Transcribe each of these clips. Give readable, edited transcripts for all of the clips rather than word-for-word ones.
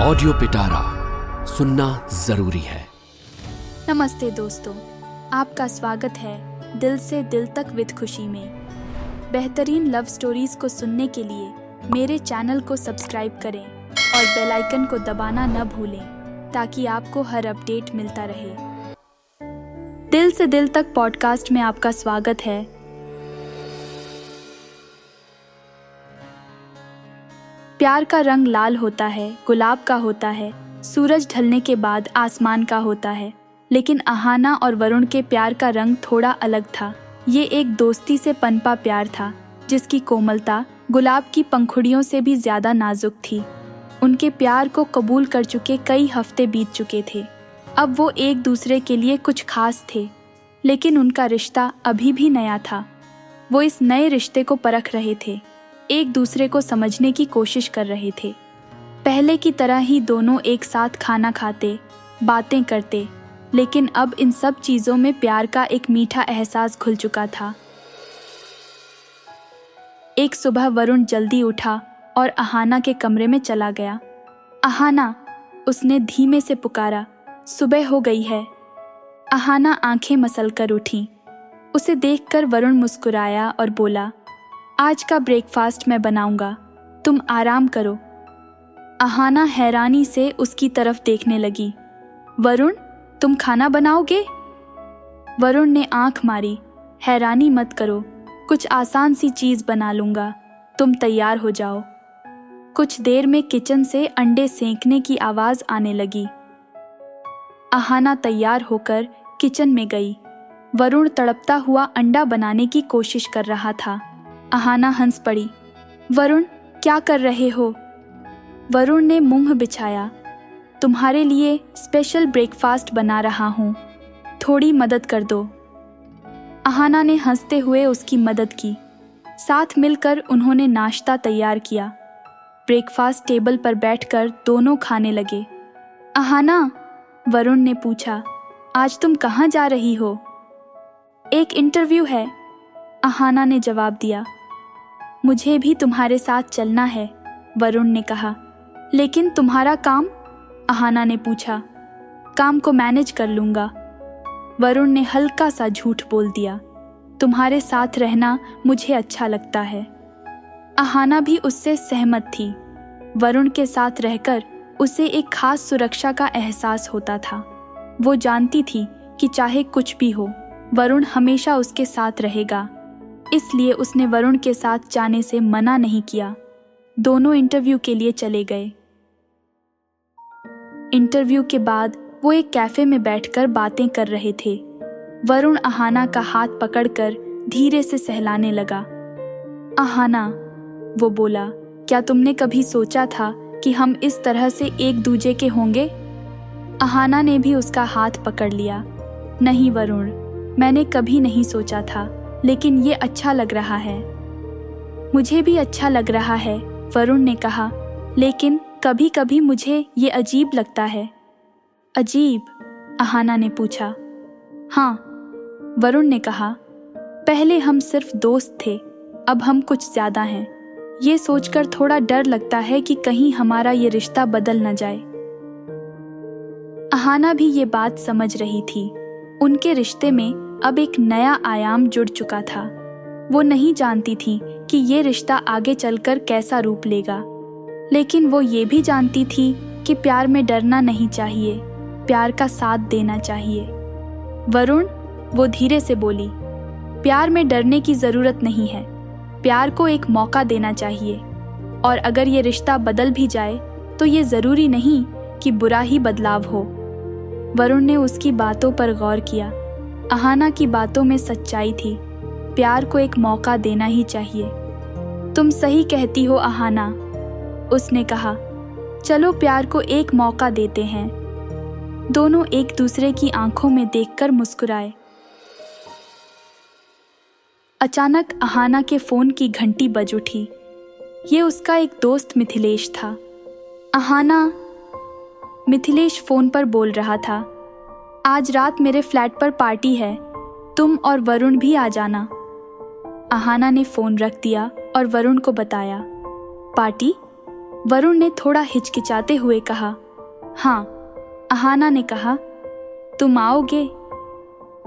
Audio पिटारा सुनना जरूरी है। नमस्ते दोस्तों, आपका स्वागत है दिल से दिल तक विद खुशी में। बेहतरीन लव स्टोरीज को सुनने के लिए मेरे चैनल को सब्सक्राइब करें और बेल आइकन को दबाना न भूलें ताकि आपको हर अपडेट मिलता रहे। दिल से दिल तक पॉडकास्ट में आपका स्वागत है। प्यार का रंग लाल होता है, गुलाब का होता है, सूरज ढलने के बाद आसमान का होता है। लेकिन अहाना और वरुण के प्यार का रंग थोड़ा अलग था। ये एक दोस्ती से पनपा प्यार था जिसकी कोमलता गुलाब की पंखुड़ियों से भी ज्यादा नाजुक थी। उनके प्यार को कबूल कर चुके कई हफ्ते बीत चुके थे। अब वो एक दूसरे के लिए कुछ खास थे, लेकिन उनका रिश्ता अभी भी नया था। वो इस नए रिश्ते को परख रहे थे, एक दूसरे को समझने की कोशिश कर रहे थे। पहले की तरह ही दोनों एक साथ खाना खाते, बातें करते, लेकिन अब इन सब चीज़ों में प्यार का एक मीठा एहसास घुल चुका था। एक सुबह वरुण जल्दी उठा और अहाना के कमरे में चला गया। अहाना, उसने धीमे से पुकारा, सुबह हो गई है। अहाना आंखें मसलकर उठी। उसे देखकर वरुण मुस्कुराया और बोला, आज का ब्रेकफास्ट मैं बनाऊंगा, तुम आराम करो। अहाना हैरानी से उसकी तरफ देखने लगी। वरुण, तुम खाना बनाओगे? वरुण ने आंख मारी। हैरानी मत करो, कुछ आसान सी चीज बना लूंगा, तुम तैयार हो जाओ। कुछ देर में किचन से अंडे सेंकने की आवाज आने लगी। अहाना तैयार होकर किचन में गई। वरुण तड़पता हुआ अंडा बनाने की कोशिश कर रहा था। अहाना हंस पड़ी। वरुण, क्या कर रहे हो? वरुण ने मुंह बिछाया। तुम्हारे लिए स्पेशल ब्रेकफास्ट बना रहा हूँ, थोड़ी मदद कर दो। अहाना ने हंसते हुए उसकी मदद की। साथ मिलकर उन्होंने नाश्ता तैयार किया। ब्रेकफास्ट टेबल पर बैठकर दोनों खाने लगे। अहाना, वरुण ने पूछा, आज तुम कहाँ जा रही हो? एक इंटरव्यू है, अहाना ने जवाब दिया। मुझे भी तुम्हारे साथ चलना है, वरुण ने कहा। लेकिन तुम्हारा काम? अहाना ने पूछा। काम को मैनेज कर लूंगा, वरुण ने हल्का सा झूठ बोल दिया। तुम्हारे साथ रहना मुझे अच्छा लगता है। अहाना भी उससे सहमत थी। वरुण के साथ रहकर उसे एक खास सुरक्षा का एहसास होता था। वो जानती थी कि चाहे कुछ भी हो, वरुण हमेशा उसके साथ रहेगा। इसलिए उसने वरुण के साथ जाने से मना नहीं किया। दोनों इंटरव्यू के लिए चले गए। इंटरव्यू के बाद वो एक कैफे में बैठकर बातें कर रहे थे। वरुण अहाना का हाथ पकड़कर धीरे से सहलाने लगा। अहाना, वो बोला, क्या तुमने कभी सोचा था कि हम इस तरह से एक दूजे के होंगे? अहाना ने भी उसका हाथ पकड़ लिया। नहीं वरुण, मैंने कभी नहीं सोचा था, लेकिन ये अच्छा लग रहा है। मुझे भी अच्छा लग रहा है, वरुण ने कहा, लेकिन कभी कभी मुझे ये अजीब लगता है। अजीब? अहाना ने पूछा। हाँ, वरुण ने कहा, पहले हम सिर्फ दोस्त थे, अब हम कुछ ज्यादा हैं। ये सोचकर थोड़ा डर लगता है कि कहीं हमारा ये रिश्ता बदल न जाए। अहाना भी ये बात समझ रही थी। उनके रिश्ते में अब एक नया आयाम जुड़ चुका था। वो नहीं जानती थी कि ये रिश्ता आगे चलकर कैसा रूप लेगा, लेकिन वो ये भी जानती थी कि प्यार में डरना नहीं चाहिए, प्यार का साथ देना चाहिए। वरुण, वो धीरे से बोली, प्यार में डरने की जरूरत नहीं है, प्यार को एक मौका देना चाहिए। और अगर ये रिश्ता बदल भी जाए तो ये जरूरी नहीं कि बुरा ही बदलाव हो। वरुण ने उसकी बातों पर गौर किया। अहाना की बातों में सच्चाई थी। प्यार को एक मौका देना ही चाहिए। तुम सही कहती हो अहाना, उसने कहा। चलो प्यार को एक मौका देते हैं। दोनों एक दूसरे की आंखों में देखकर मुस्कुराए। अचानक अहाना के फोन की घंटी बज उठी। ये उसका एक दोस्त मिथिलेश था। अहाना, मिथिलेश फोन पर बोल रहा था, आज रात मेरे फ्लैट पर पार्टी है, तुम और वरुण भी आ जाना। अहाना ने फोन रख दिया और वरुण को बताया। पार्टी? वरुण ने थोड़ा हिचकिचाते हुए कहा। हाँ, अहाना ने कहा। तुम आओगे?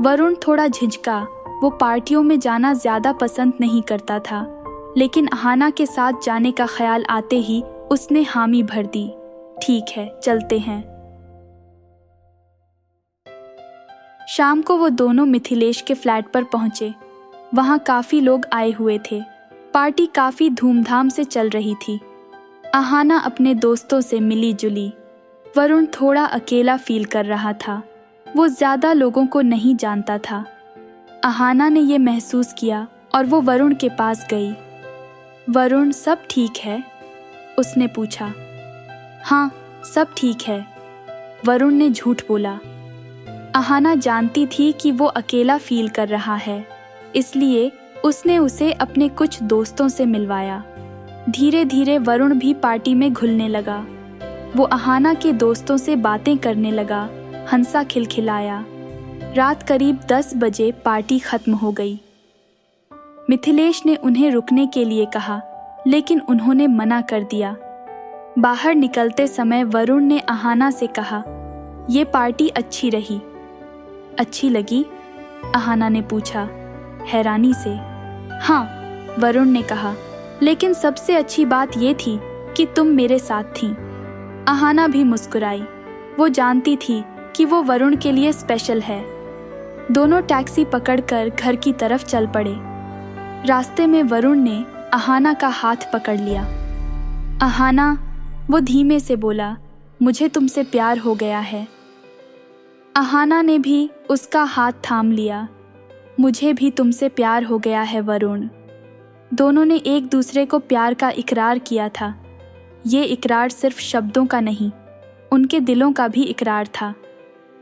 वरुण थोड़ा झिझका। वो पार्टियों में जाना ज़्यादा पसंद नहीं करता था, लेकिन अहाना के साथ जाने का ख्याल आते ही उसने हामी भर दी। ठीक है, चलते हैं। शाम को वो दोनों मिथिलेश के फ्लैट पर पहुंचे। वहां काफ़ी लोग आए हुए थे। पार्टी काफ़ी धूमधाम से चल रही थी। अहाना अपने दोस्तों से मिली जुली। वरुण थोड़ा अकेला फील कर रहा था। वो ज़्यादा लोगों को नहीं जानता था। अहाना ने ये महसूस किया और वो वरुण के पास गई। वरुण, सब ठीक है? उसने पूछा। हाँ, सब ठीक है, वरुण ने झूठ बोला। अहाना जानती थी कि वो अकेला फील कर रहा है, इसलिए उसने उसे अपने कुछ दोस्तों से मिलवाया। धीरे धीरे वरुण भी पार्टी में घुलने लगा। वो अहाना के दोस्तों से बातें करने लगा, हंसा खिलखिलाया। रात करीब 10 बजे पार्टी खत्म हो गई। मिथिलेश ने उन्हें रुकने के लिए कहा, लेकिन उन्होंने मना कर दिया। बाहर निकलते समय वरुण ने अहाना से कहा, ये पार्टी अच्छी रही। अच्छी लगी? अहाना ने पूछा, हैरानी से। हाँ, वरुण ने कहा, लेकिन सबसे अच्छी बात ये थी कि तुम मेरे साथ थीं। अहाना भी मुस्कुराई। वो जानती थी कि वो वरुण के लिए स्पेशल है। दोनों टैक्सी पकड़कर घर की तरफ चल पड़े। रास्ते में वरुण ने अहाना का हाथ पकड़ लिया। अहाना, वो धीमे से बोला, मुझे तुमसे प्यार हो गया है। अहाना ने भी उसका हाथ थाम लिया। मुझे भी तुमसे प्यार हो गया है वरुण। दोनों ने एक दूसरे को प्यार का इकरार किया था। ये इकरार सिर्फ शब्दों का नहीं, उनके दिलों का भी इकरार था।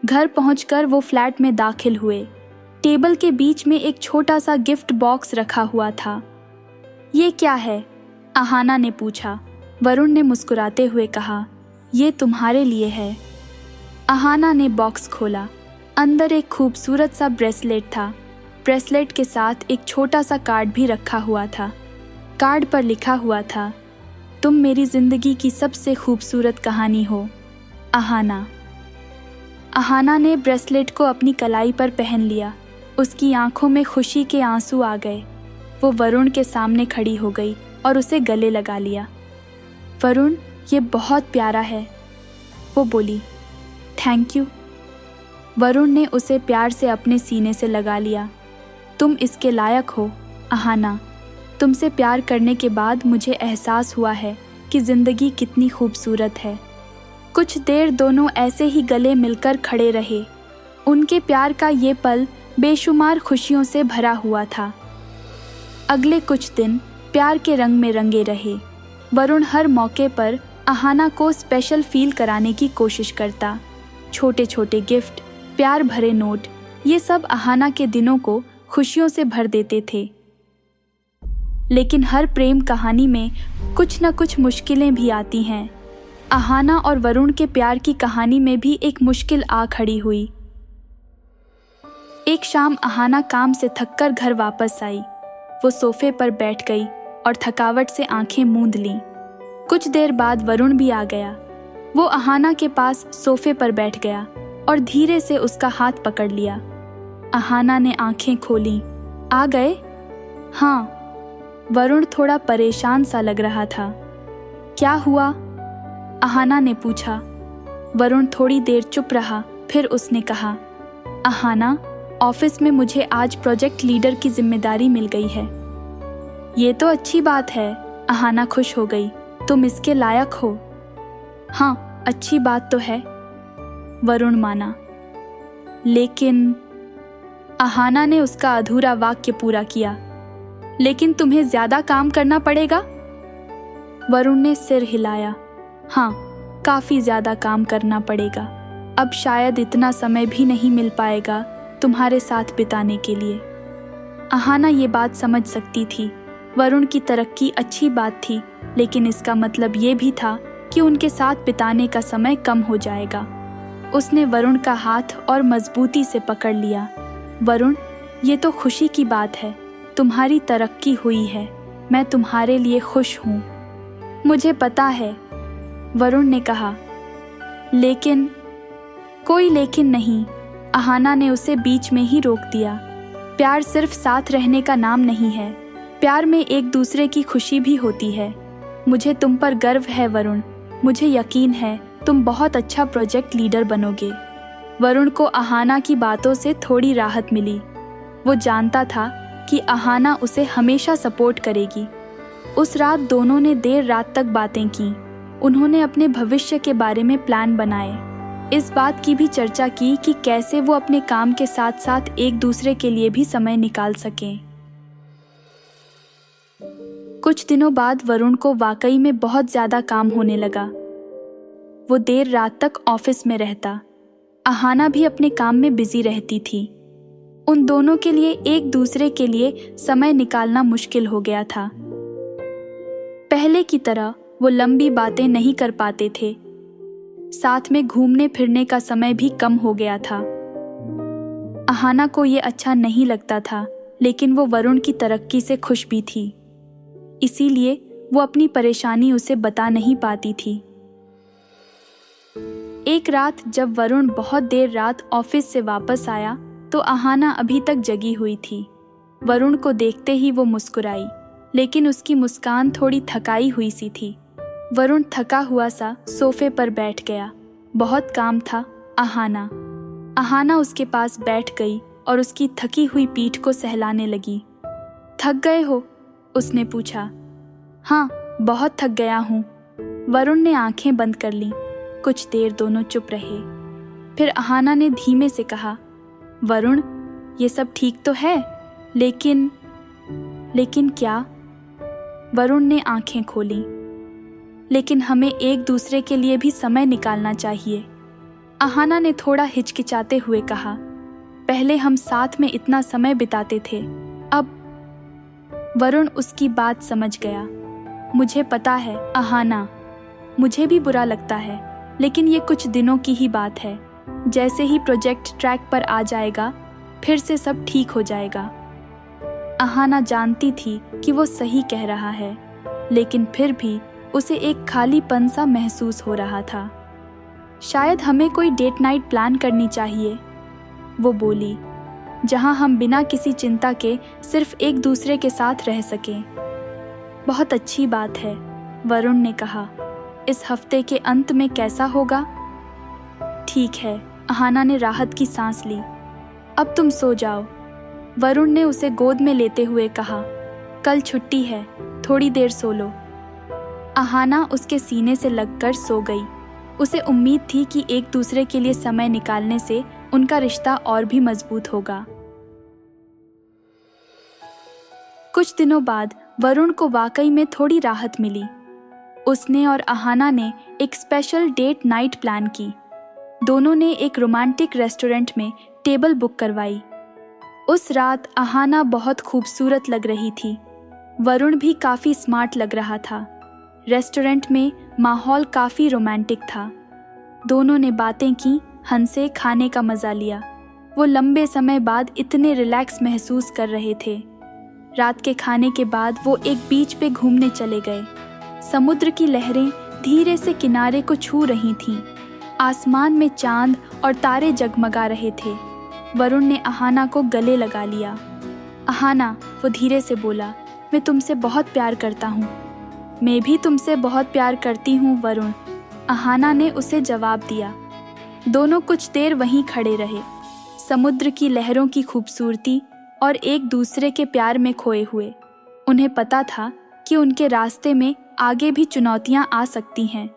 घर पहुंचकर वो फ्लैट में दाखिल हुए। टेबल के बीच में एक छोटा सा गिफ्ट बॉक्स रखा हुआ था। ये क्या है? अहाना ने पूछा। वरुण ने मुस्कुराते हुए कहा, ये तुम्हारे लिए है। अहाना ने बॉक्स खोला। अंदर एक खूबसूरत सा ब्रेसलेट था। ब्रेसलेट के साथ एक छोटा सा कार्ड भी रखा हुआ था। कार्ड पर लिखा हुआ था, तुम मेरी ज़िंदगी की सबसे खूबसूरत कहानी हो, अहाना। अहाना ने ब्रेसलेट को अपनी कलाई पर पहन लिया। उसकी आंखों में खुशी के आंसू आ गए। वो वरुण के सामने खड़ी हो गई और उसे गले लगा लिया। वरुण, ये बहुत प्यारा है, वो बोली। Thank you. वरुण ने उसे प्यार से अपने सीने से लगा लिया। तुम इसके लायक हो, अहाना। तुमसे प्यार करने के बाद मुझे एहसास हुआ है कि ज़िंदगी कितनी खूबसूरत है। कुछ देर दोनों ऐसे ही गले मिलकर खड़े रहे। उनके प्यार का ये पल बेशुमार खुशियों से भरा हुआ था। अगले कुछ दिन प्यार के रंग में रंगे रहे। वरुण हर मौके पर अहाना को स्पेशल फील कराने की कोशिश करता। छोटे छोटे गिफ्ट, प्यार भरे नोट, ये सब अहाना के दिनों को खुशियों से भर देते थे। लेकिन हर प्रेम कहानी में कुछ न कुछ मुश्किलें भी आती हैं। अहाना और वरुण के प्यार की कहानी में भी एक मुश्किल आ खड़ी हुई। एक शाम अहाना काम से थककर घर वापस आई। वो सोफे पर बैठ गई और थकावट से आंखें मूंद लीं। कुछ देर बाद वरुण भी आ गया। वो अहाना के पास सोफे पर बैठ गया और धीरे से उसका हाथ पकड़ लिया। अहाना ने आंखें खोलीं। आ गए? हाँ। वरुण थोड़ा परेशान सा लग रहा था। क्या हुआ? अहाना ने पूछा। वरुण थोड़ी देर चुप रहा, फिर उसने कहा, अहाना, ऑफिस में मुझे आज प्रोजेक्ट लीडर की जिम्मेदारी मिल गई है। ये तो अच्छी बात है, अहाना खुश हो गई। तुम इसके लायक हो। हाँ, अच्छी बात तो है, वरुण माना। लेकिन अहाना ने उसका अधूरा वाक्य पूरा किया। लेकिन तुम्हें ज्यादा काम करना पड़ेगा? वरुण ने सिर हिलाया। हाँ, काफी ज्यादा काम करना पड़ेगा। अब शायद इतना समय भी नहीं मिल पाएगा तुम्हारे साथ बिताने के लिए। अहाना ये बात समझ सकती थी। वरुण की तरक्की अच्छी बात थी, लेकिन इसका मतलब ये भी था कि उनके साथ बिताने का समय कम हो जाएगा। उसने वरुण का हाथ और मजबूती से पकड़ लिया। वरुण, ये तो खुशी की बात है। तुम्हारी तरक्की हुई है। मैं तुम्हारे लिए खुश हूँ। मुझे पता है वरुण ने कहा। लेकिन कोई लेकिन नहीं, अहाना ने उसे बीच में ही रोक दिया। प्यार सिर्फ साथ रहने का नाम नहीं है, प्यार में एक दूसरे की खुशी भी होती है। मुझे तुम पर गर्व है वरुण, मुझे यकीन है तुम बहुत अच्छा प्रोजेक्ट लीडर बनोगे। वरुण को अहाना की बातों से थोड़ी राहत मिली। वो जानता था कि अहाना उसे हमेशा सपोर्ट करेगी। उस रात दोनों ने देर रात तक बातें की। उन्होंने अपने भविष्य के बारे में प्लान बनाए। इस बात की भी चर्चा की कि कैसे वो अपने काम के साथ साथ एक दूसरे के लिए भी समय निकाल सकें। कुछ दिनों बाद वरुण को वाकई में बहुत ज़्यादा काम होने लगा। वो देर रात तक ऑफिस में रहता। अहाना भी अपने काम में बिजी रहती थी। उन दोनों के लिए एक दूसरे के लिए समय निकालना मुश्किल हो गया था। पहले की तरह वो लंबी बातें नहीं कर पाते थे। साथ में घूमने फिरने का समय भी कम हो गया था। अहाना को ये अच्छा नहीं लगता था, लेकिन वो वरुण की तरक्की से खुश भी थी। इसीलिए वो अपनी परेशानी उसे बता नहीं पाती थी। एक रात जब वरुण बहुत देर रात ऑफिस से वापस आया तो अहाना अभी तक जगी हुई थी। वरुण को देखते ही वो मुस्कुराई, लेकिन उसकी मुस्कान थोड़ी थकाई हुई सी थी। वरुण थका हुआ सा सोफे पर बैठ गया। बहुत काम था। अहाना उसके पास बैठ गई और उसकी थकी हुई पीठ को सहलाने लगी। थक गए हो? उसने पूछा। हाँ, बहुत थक गया हूँ। वरुण ने आंखें बंद कर लीं। कुछ देर दोनों चुप रहे। फिर अहाना ने धीमे से कहा, वरुण, ये सब ठीक तो है, लेकिन क्या? वरुण ने आंखें खोलीं। लेकिन हमें एक दूसरे के लिए भी समय निकालना चाहिए, अहाना ने थोड़ा हिचकिचाते हुए कहा। पहले हम साथ में इतना समय बिताते थे, अब। वरुण उसकी बात समझ गया। मुझे पता है अहाना, मुझे भी बुरा लगता है, लेकिन ये कुछ दिनों की ही बात है। जैसे ही प्रोजेक्ट ट्रैक पर आ जाएगा, फिर से सब ठीक हो जाएगा। अहाना जानती थी कि वो सही कह रहा है, लेकिन फिर भी उसे एक खालीपन सा महसूस हो रहा था। शायद हमें कोई डेट नाइट प्लान करनी चाहिए, वो बोली, जहां हम बिना किसी चिंता के सिर्फ एक दूसरे के साथ रह सकें। बहुत अच्छी बात है, वरुण ने कहा। इस हफ्ते के अंत में कैसा होगा? ठीक है, अहाना ने राहत की सांस ली। अब तुम सो जाओ, वरुण ने उसे गोद में लेते हुए कहा। कल छुट्टी है, थोड़ी देर सो लो। अहाना उसके सीने से लगकर सो गई। उसे उम्मीद थी कि एक दूसरे के लिए समय निकालने से उनका रिश्ता और भी मजबूत होगा। कुछ दिनों बाद वरुण को वाकई में थोड़ी राहत मिली। उसने और अहाना ने एक स्पेशल डेट नाइट प्लान की। दोनों ने एक रोमांटिक रेस्टोरेंट में टेबल बुक करवाई। उस रात अहाना बहुत खूबसूरत लग रही थी। वरुण भी काफ़ी स्मार्ट लग रहा था। रेस्टोरेंट में माहौल काफ़ी रोमांटिक था। दोनों ने बातें की, हंसे, खाने का मज़ा लिया। वो लंबे समय बाद इतने रिलैक्स महसूस कर रहे थे। रात के खाने के बाद वो एक बीच पे घूमने चले गए। समुद्र की लहरें धीरे से किनारे को छू रही थीं। आसमान में चांद और तारे जगमगा रहे थे। वरुण ने अहाना को गले लगा लिया। अहाना, वो धीरे से बोला, मैं तुमसे बहुत प्यार करता हूँ। मैं भी तुमसे बहुत प्यार करती हूँ वरुण, अहाना ने उसे जवाब दिया। दोनों कुछ देर वहीं खड़े रहे, समुद्र की लहरों की खूबसूरती और एक दूसरे के प्यार में खोए हुए। उन्हें पता था कि उनके रास्ते में आगे भी चुनौतियां आ सकती हैं,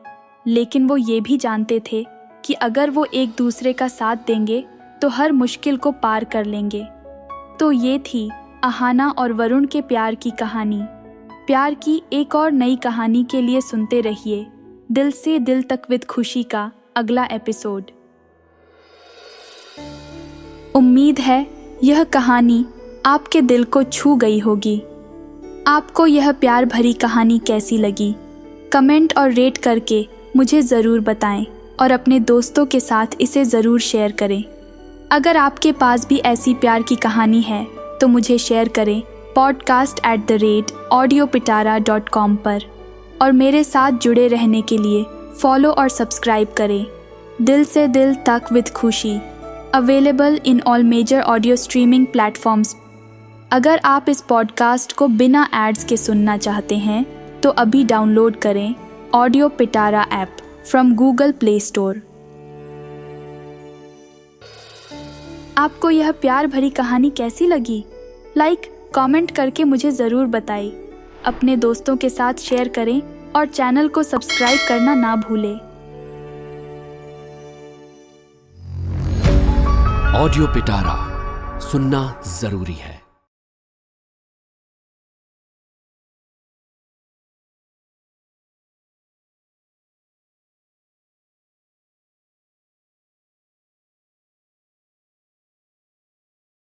लेकिन वो ये भी जानते थे कि अगर वो एक दूसरे का साथ देंगे तो हर मुश्किल को पार कर लेंगे। तो ये थी अहाना और वरुण के प्यार की कहानी। प्यार की एक और नई कहानी के लिए सुनते रहिए दिल से दिल तक विद खुशी का अगला एपिसोड। उम्मीद है यह कहानी आपके दिल को छू गई होगी। आपको यह प्यार भरी कहानी कैसी लगी? कमेंट और रेट करके मुझे ज़रूर बताएं और अपने दोस्तों के साथ इसे ज़रूर शेयर करें। अगर आपके पास भी ऐसी प्यार की कहानी है तो मुझे शेयर करें podcast@audiopitara.com पर। और मेरे साथ जुड़े रहने के लिए फॉलो और सब्सक्राइब करें। दिल से दिल तक विद खुशी, available in all major audio streaming platforms. अगर आप इस पॉडकास्ट को बिना एड्स के सुनना चाहते हैं तो अभी डाउनलोड करें audio Pitara app from Google play store. आपको यह प्यार भरी कहानी कैसी लगी? लाइक, कमेंट करके मुझे ज़रूर बताएं। अपने दोस्तों के साथ शेयर करें और चैनल को सब्सक्राइब करना ना भूलें। ऑडियो पिटारा सुनना जरूरी है।